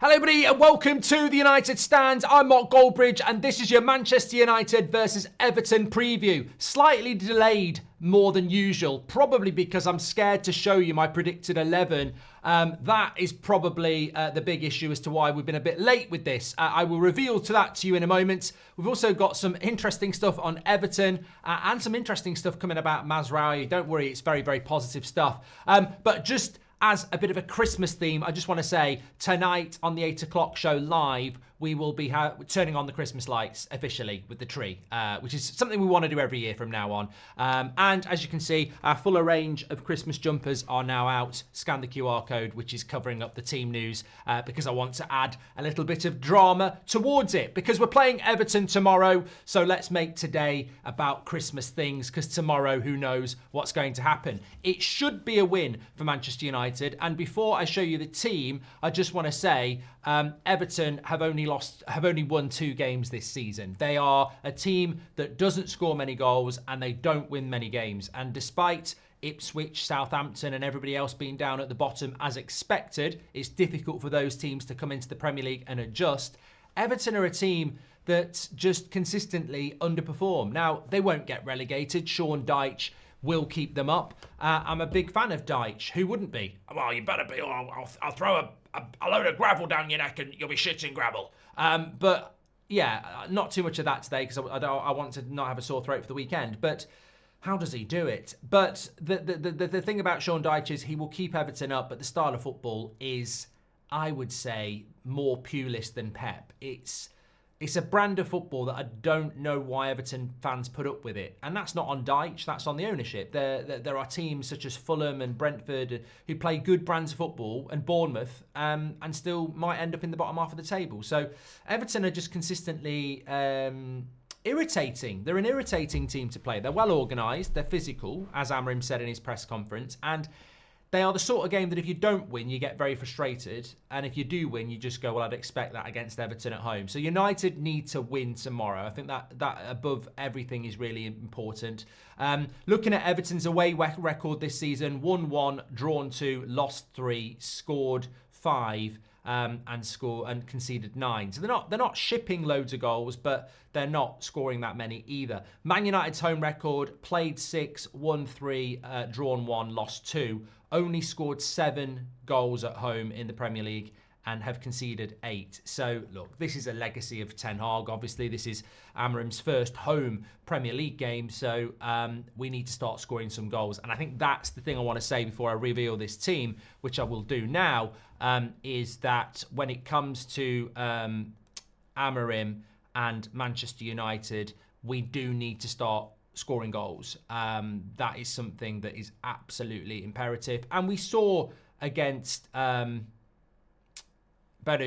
Hello everybody and welcome to the United Stand. I'm Mark Goldbridge and this is your Manchester United versus Everton preview. Slightly delayed more than usual, probably because I'm scared to show you my predicted 11. That is probably the big issue as to why we've been a bit late with this. I will reveal that to you in a moment. We've also got some interesting stuff on Everton and some interesting stuff coming about Mazraoui. Don't worry, it's very, very positive stuff. But just as a bit of a Christmas theme, I just want to say tonight on the 8 o'clock show live, we will be turning on the Christmas lights officially with the tree, which is something we want to do every year from now on. And as you can see, our fuller range of Christmas jumpers are now out. Scan the QR code, which is covering up the team news, because I want to add a little bit of drama towards it, because we're playing Everton tomorrow. So let's make today about Christmas things, because tomorrow, who knows what's going to happen. It should be a win for Manchester United. And before I show you the team, I just want to say Everton have only won 2 games this season. They are a team that doesn't score many goals and they don't win many games. And despite Ipswich, Southampton and everybody else being down at the bottom as expected, it's difficult for those teams to come into the Premier League and adjust. Everton are a team that just consistently underperform. Now, they won't get relegated. Sean Dyche will keep them up. I'm a big fan of Dyche. Who wouldn't be? Well, you better be, or I'll throw a load of gravel down your neck and you'll be shitting gravel. But yeah, not too much of that today because I want to not have a sore throat for the weekend. But how does he do it? But the thing about Sean Dyche is he will keep Everton up, but the style of football is, I would say, more Pulis than Pep. It's a brand of football that I don't know why Everton fans put up with it. And that's not on Dyche, that's on the ownership. There are teams such as Fulham and Brentford who play good brands of football, and Bournemouth, and still might end up in the bottom half of the table. So Everton are just consistently irritating. They're an irritating team to play. They're well organised, they're physical, as Amorim said in his press conference, and they are the sort of game that if you don't win, you get very frustrated. And if you do win, you just go, well, I'd expect that against Everton at home. So United need to win tomorrow. I think that above everything is really important. Looking at Everton's away record this season, 1-1, drawn 2, lost 3, scored 5. And conceded 9. So they're not shipping loads of goals, but they're not scoring that many either. Man United's home record, played 6, won 3, drawn 1, lost 2. Only scored 7 goals at home in the Premier League and have conceded 8. So, look, this is a legacy of Ten Hag. Obviously, this is Amorim's first home Premier League game, so we need to start scoring some goals. And I think that's the thing I want to say before I reveal this team, which I will do now, is that when it comes to Amorim and Manchester United, we do need to start scoring goals. That is something that is absolutely imperative. And we saw against Bodo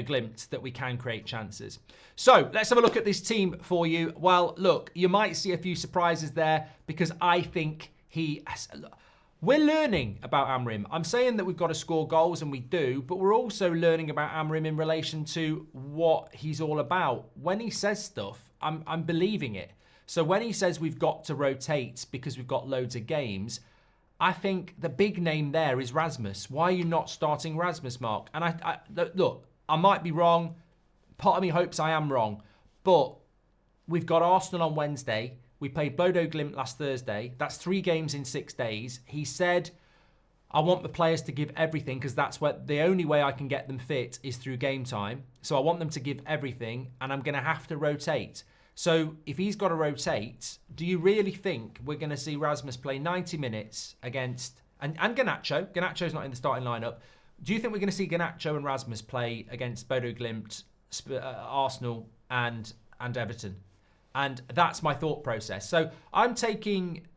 Glimt that we can create chances. So let's have a look at this team for you. Well, look, you might see a few surprises there because I think we're learning about Amorim. I'm saying that we've got to score goals, and we do, but we're also learning about Amorim in relation to what he's all about. When he says stuff, I'm believing it. So when he says we've got to rotate because we've got loads of games, I think the big name there is Rasmus. Why are you not starting Rasmus, Mark? And look, I might be wrong. Part of me hopes I am wrong. But we've got Arsenal on Wednesday. We played Bodo Glimt last Thursday. That's 3 games in 6 days. He said, I want the players to give everything because that's what the only way I can get them fit is through game time. So I want them to give everything, and I'm going to have to rotate. So if he's got to rotate, do you really think we're going to see Rasmus play 90 minutes against... And Garnacho. Garnacho's not in the starting lineup. Do you think we're going to see Garnacho and Rasmus play against Bodo Glimt, Arsenal and Everton? And that's my thought process. So I'm taking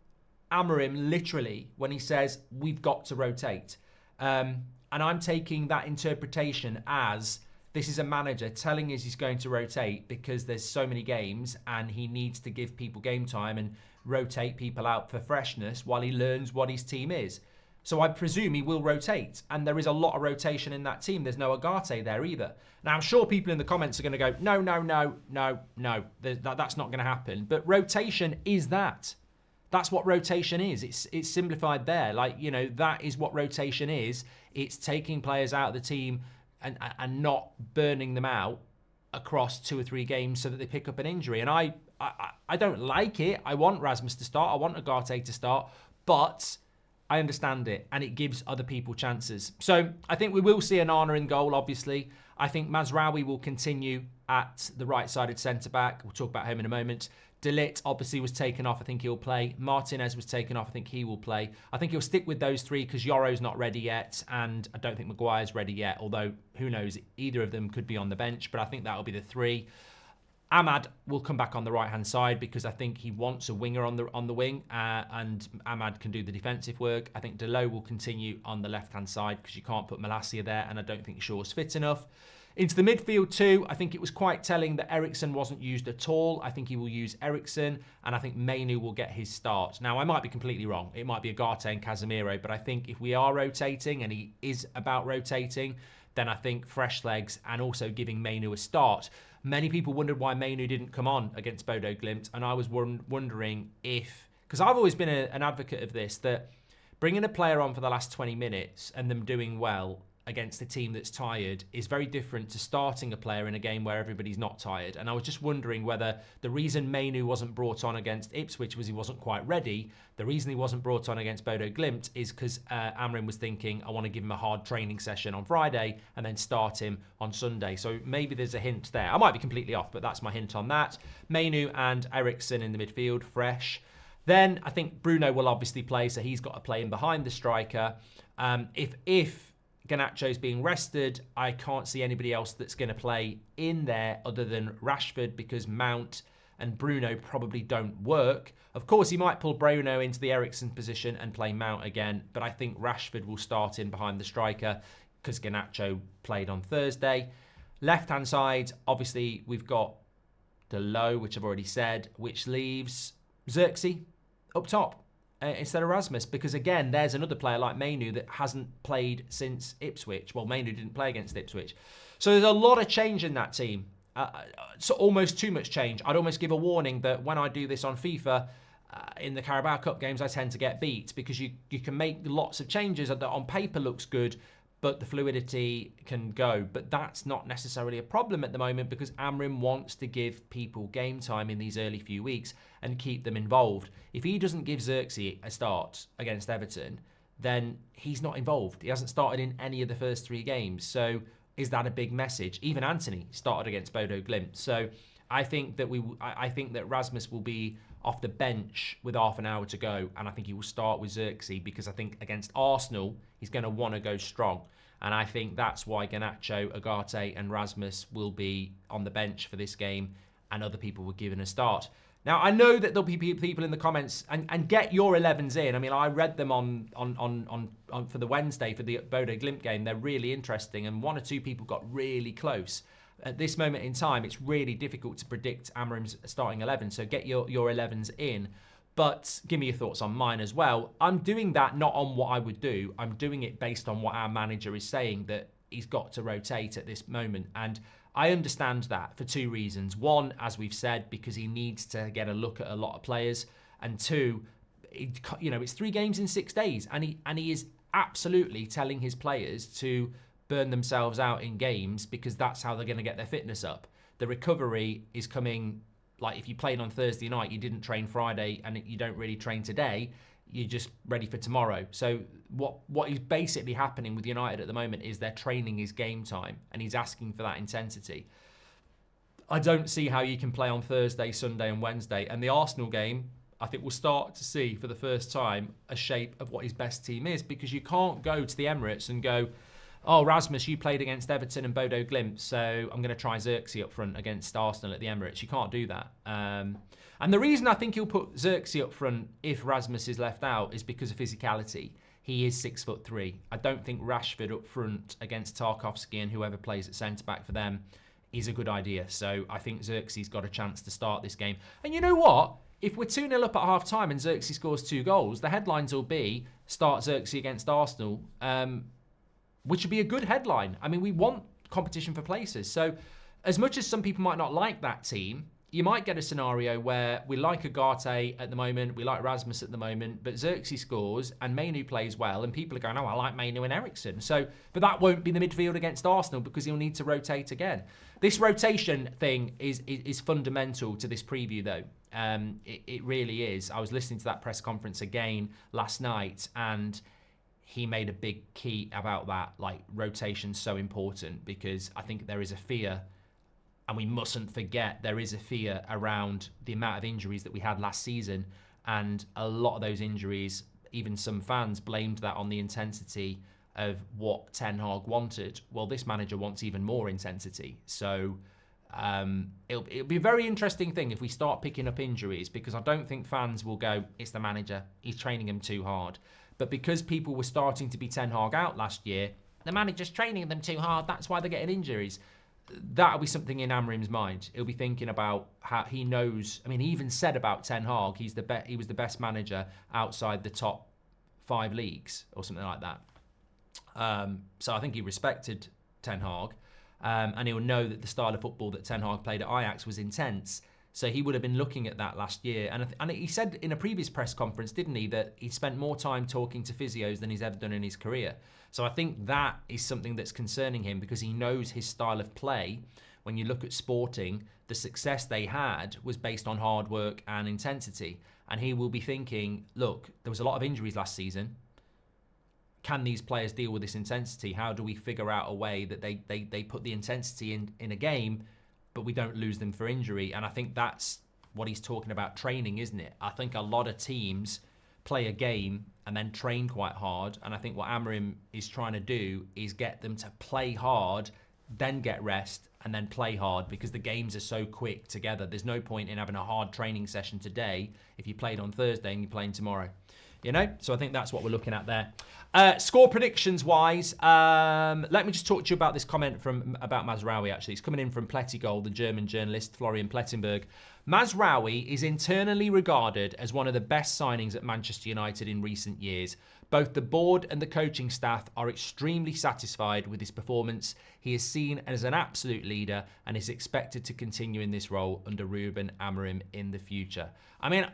Amorim literally when he says we've got to rotate. And I'm taking that interpretation as this is a manager telling us he's going to rotate because there's so many games and he needs to give people game time and rotate people out for freshness while he learns what his team is. So I presume he will rotate, and there is a lot of rotation in that team. There's no Agate there either. Now, I'm sure people in the comments are going to go, no. That's not going to happen. But rotation is that. That's what rotation is. It's simplified there. Like, you know, that is what rotation is. It's taking players out of the team and not burning them out across 2 or 3 games so that they pick up an injury. And I don't like it. I want Rasmus to start. I want Ugarte to start. But I understand it, and it gives other people chances. So I think we will see Onana in goal, obviously. I think Mazraoui will continue at the right-sided centre-back. We'll talk about him in a moment. De Ligt obviously was taken off. I think he'll play. Martinez was taken off. I think he will play. I think he'll stick with those 3 because Yoro's not ready yet, and I don't think Maguire's ready yet, although who knows, either of them could be on the bench, but I think that'll be the 3. Ahmad will come back on the right-hand side because I think he wants a winger on the wing, and Ahmad can do the defensive work. I think Delot will continue on the left-hand side because you can't put Malacia there, and I don't think Shaw's fit enough. Into the midfield too, I think it was quite telling that Eriksen wasn't used at all. I think he will use Eriksen, and I think Mainu will get his start. Now, I might be completely wrong. It might be Ugarte and Casemiro, but I think if we are rotating, and he is about rotating, then I think fresh legs and also giving Mainu a start. Many people wondered why Mainu didn't come on against Bodo Glimt, and I was wondering if... Because I've always been an advocate of this, that bringing a player on for the last 20 minutes and them doing well against a team that's tired is very different to starting a player in a game where everybody's not tired. And I was just wondering whether the reason Mainu wasn't brought on against Ipswich was he wasn't quite ready. The reason he wasn't brought on against Bodo Glimt is because Amorim was thinking, I want to give him a hard training session on Friday and then start him on Sunday. So maybe there's a hint there. I might be completely off, but that's my hint on that. Mainu and Eriksen in the midfield, fresh. Then I think Bruno will obviously play, so he's got to play in behind the striker. If Garnacho's being rested, I can't see anybody else that's going to play in there other than Rashford, because Mount and Bruno probably don't work. Of course, he might pull Bruno into the Eriksen position and play Mount again, but I think Rashford will start in behind the striker because Garnacho played on Thursday. Left-hand side, obviously, we've got Delot, which I've already said, which leaves Xerxes up top instead of Rasmus, because again, there's another player like Mainu that hasn't played since Ipswich. Well, Mainu didn't play against Ipswich. So there's a lot of change in that team. So almost too much change. I'd almost give a warning that when I do this on FIFA, in the Carabao Cup games, I tend to get beat because you can make lots of changes that on paper looks good, but the fluidity can go. But that's not necessarily a problem at the moment because Amorim wants to give people game time in these early few weeks and keep them involved. If he doesn't give Xerxes a start against Everton, then he's not involved. He hasn't started in any of the first 3 games. So is that a big message? Even Anthony started against Bodo Glimt. So I think that Rasmus will be off the bench with half an hour to go, and I think he will start with Xerxes because I think against Arsenal he's going to want to go strong, and I think that's why Garnacho, Ugarte and Rasmus will be on the bench for this game, and other people were given a start. Now I know that there'll be people in the comments and get your 11s in. I mean, I read them on for the Wednesday for the Bodo Glimt game. They're really interesting, and 1 or 2 people got really close. At this moment in time, it's really difficult to predict Amorim's starting 11, so get your 11s in. But give me your thoughts on mine as well. I'm doing that not on what I would do. I'm doing it based on what our manager is saying, that he's got to rotate at this moment. And I understand that for 2 reasons. 1, as we've said, because he needs to get a look at a lot of players. And 2, it's 3 games in 6 days. And he is absolutely telling his players to burn themselves out in games because that's how they're going to get their fitness up. The recovery is coming, like if you played on Thursday night, you didn't train Friday and you don't really train today, you're just ready for tomorrow. So what is basically happening with United at the moment is their training is game time, and he's asking for that intensity. I don't see how you can play on Thursday, Sunday and Wednesday. And the Arsenal game, I think we'll start to see for the first time a shape of what his best team is, because you can't go to the Emirates and go, oh, Rasmus, you played against Everton and Bodo Glimt, so I'm going to try Xerxes up front against Arsenal at the Emirates. You can't do that. And the reason I think he'll put Xerxes up front if Rasmus is left out is because of physicality. He is 6'3". I don't think Rashford up front against Tarkowski and whoever plays at centre-back for them is a good idea. So I think Xerxes got a chance to start this game. And you know what? If we're 2-0 up at half-time and Xerxes scores 2 goals, the headlines will be, start Xerxes against Arsenal, which would be a good headline. I mean, we want competition for places. So as much as some people might not like that team, you might get a scenario where we like Ugarte at the moment, we like Rasmus at the moment, but Xerxes scores and Mainu plays well, and people are going, oh, I like Mainu and Eriksen. So, but that won't be the midfield against Arsenal because he'll need to rotate again. This rotation thing is fundamental to this preview, though. It really is. I was listening to that press conference again last night, and he made a big key about that, like rotation's so important, because I think there is a fear. And we mustn't forget there is a fear around the amount of injuries that we had last season. And a lot of those injuries, even some fans blamed that on the intensity of what Ten Hag wanted. Well, this manager wants even more intensity. So it'll be a very interesting thing if we start picking up injuries, because I don't think fans will go, it's the manager, he's training them too hard. But because people were starting to be Ten Hag out last year, the manager's training them too hard, that's why they're getting injuries. That'll be something in Amorim's mind. He'll be thinking about how he knows. I mean, he even said about Ten Hag, he was the best manager outside the top 5 leagues or something like that. So I think he respected Ten Hag, and he'll know that the style of football that Ten Hag played at Ajax was intense. So he would have been looking at that last year. And he said in a previous press conference, didn't he, that he spent more time talking to physios than he's ever done in his career. So I think that is something that's concerning him, because he knows his style of play. When you look at Sporting, the success they had was based on hard work and intensity. And he will be thinking, look, there was a lot of injuries last season. Can these players deal with this intensity? How do we figure out a way that they put the intensity in a game, but we don't lose them for injury? And I think that's what he's talking about, training, isn't it? I think a lot of teams play a game and then train quite hard. And I think what Amorim is trying to do is get them to play hard, then get rest, and then play hard, because the games are so quick together. There's no point in having a hard training session today if you played on Thursday and you're playing tomorrow. You know? So I think that's what we're looking at there. Score predictions wise, let me just talk to you about this comment about Mazraoui, actually. It's coming in from Plettigol, the German journalist, Florian Plettenberg. Mazraoui is internally regarded as one of the best signings at Manchester United in recent years. Both the board and the coaching staff are extremely satisfied with his performance. He is seen as an absolute leader and is expected to continue in this role under Ruben Amorim in the future. I mean,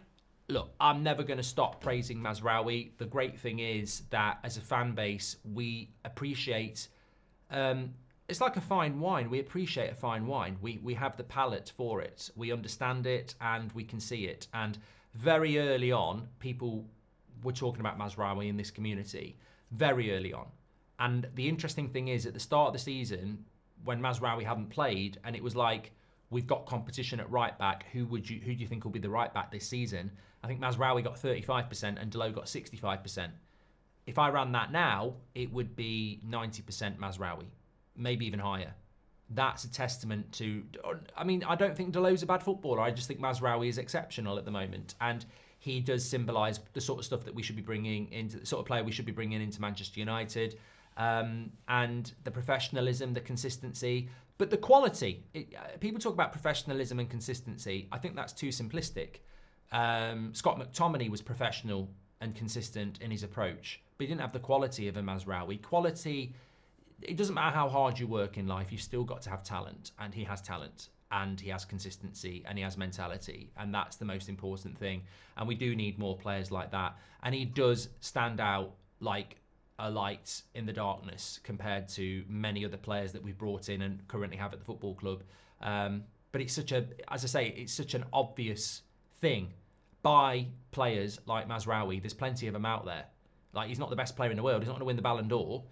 look, I'm never going to stop praising Mazraoui. The great thing is that as a fan base, we appreciate, it's like a fine wine. We appreciate a fine wine. We have the palate for it. We understand it and we can see it. And very early on, people were talking about Mazraoui in this community, very early on. And the interesting thing is, at the start of the season, when Mazraoui hadn't played, and it was like, we've got competition at right back, who do you think will be the right back this season? I think Mazraoui got 35% and Delo got 65%. If I ran that now, it would be 90% Mazraoui, maybe even higher. That's a testament to, I mean, I don't think Delo's a bad footballer. I just think Mazraoui is exceptional at the moment. And he does symbolise the sort of stuff that we should be bringing into, the sort of player we should be bringing into Manchester United. And the professionalism, the consistency, but the quality. People talk about professionalism and consistency. I think that's too simplistic. Scott McTominay was professional and consistent in his approach, but he didn't have the quality of a Mazraoui. Quality, it doesn't matter how hard you work in life, you've still got to have talent, and he has talent, and he has consistency, and he has mentality, and that's the most important thing. And we do need more players like that. And he does stand out like a light in the darkness compared to many other players that we've brought in and currently have at the football club. But it's such as I say, it's such an obvious thing by players like Mazraoui. There's plenty of them out there. Like, he's not the best player in the world. He's not going to win the Ballon d'Or.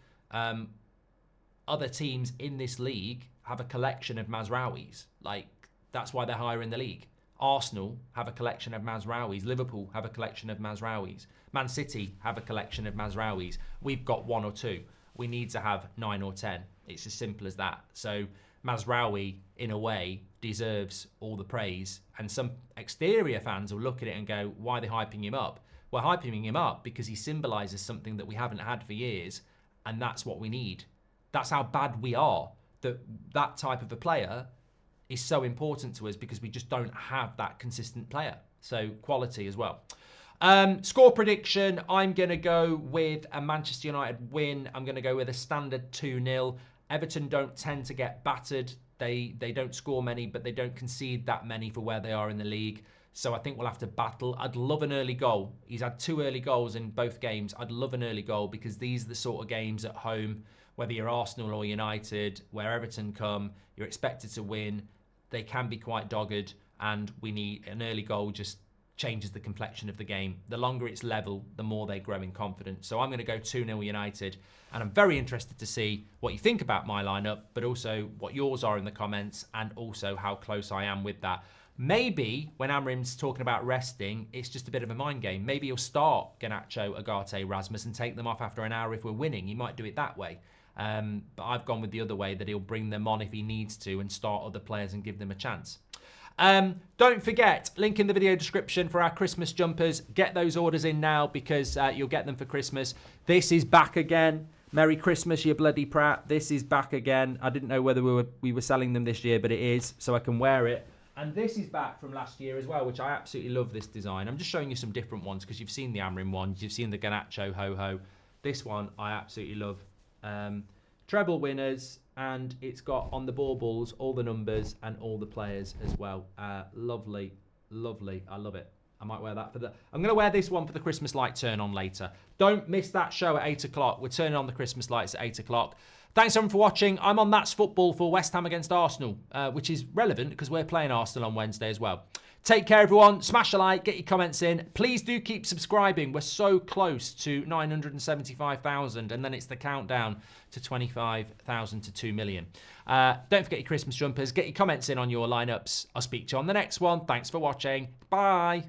Other teams in this league have a collection of Mazraouis. Like, that's why they're higher in the league. Arsenal have a collection of Mazraouis. Liverpool have a collection of Mazraouis. Man City have a collection of Mazraouis. We've got 1 or 2. We need to have 9 or 10. It's as simple as that. So Mazraoui, in a way, deserves all the praise. And some exterior fans will look at it and go, why are they hyping him up? We're hyping him up because he symbolises something that we haven't had for years, and that's what we need. That's how bad we are. That type of a player is so important to us because we just don't have that consistent player. So quality as well. Score prediction, I'm going to go with a Manchester United win. I'm going to go with a standard 2-0. Everton don't tend to get battered They don't score many, but they don't concede that many for where they are in the league. So I think we'll have to battle. I'd love an early goal. He's had 2 early goals in both games. I'd love an early goal because these are the sort of games at home, whether you're Arsenal or United, where Everton come, you're expected to win. They can be quite dogged, and we need an early goal. Just changes the complexion of the game. The longer it's level, the more they grow in confidence. So I'm going to go 2-0 United, and I'm very interested to see what you think about my lineup, but also what yours are in the comments, and also how close I am with that. Maybe when Amorim's talking about resting, it's just a bit of a mind game. Maybe he'll start Garnacho, Agate, Rasmus and take them off after an hour if we're winning. He might do it that way. But I've gone with the other way, that he'll bring them on if he needs to and start other players and give them a chance. Don't forget, link in the video description for our Christmas jumpers. Get those orders in now because you'll get them for Christmas. This is back again. Merry Christmas, you bloody prat. This is back again. I didn't know whether we were selling them this year, but it is, so I can wear it. And this is back from last year as well, which I absolutely love this design. I'm just showing you some different ones because you've seen the Amorim ones. You've seen the Garnacho ho-ho. This one I absolutely love. Treble winners, and it's got on the baubles all the numbers and all the players as well. Lovely, lovely. I love it. I might wear that for the... I'm going to wear this one for the Christmas light turn on later. Don't miss that show at 8 o'clock. We're turning on the Christmas lights at 8 o'clock. Thanks everyone for watching. I'm on That's Football for West Ham against Arsenal, which is relevant because we're playing Arsenal on Wednesday as well. Take care, everyone. Smash a like, get your comments in. Please do keep subscribing. We're so close to 975,000, and then it's the countdown to 25,000 to 2 million. Don't forget your Christmas jumpers. Get your comments in on your lineups. I'll speak to you on the next one. Thanks for watching. Bye.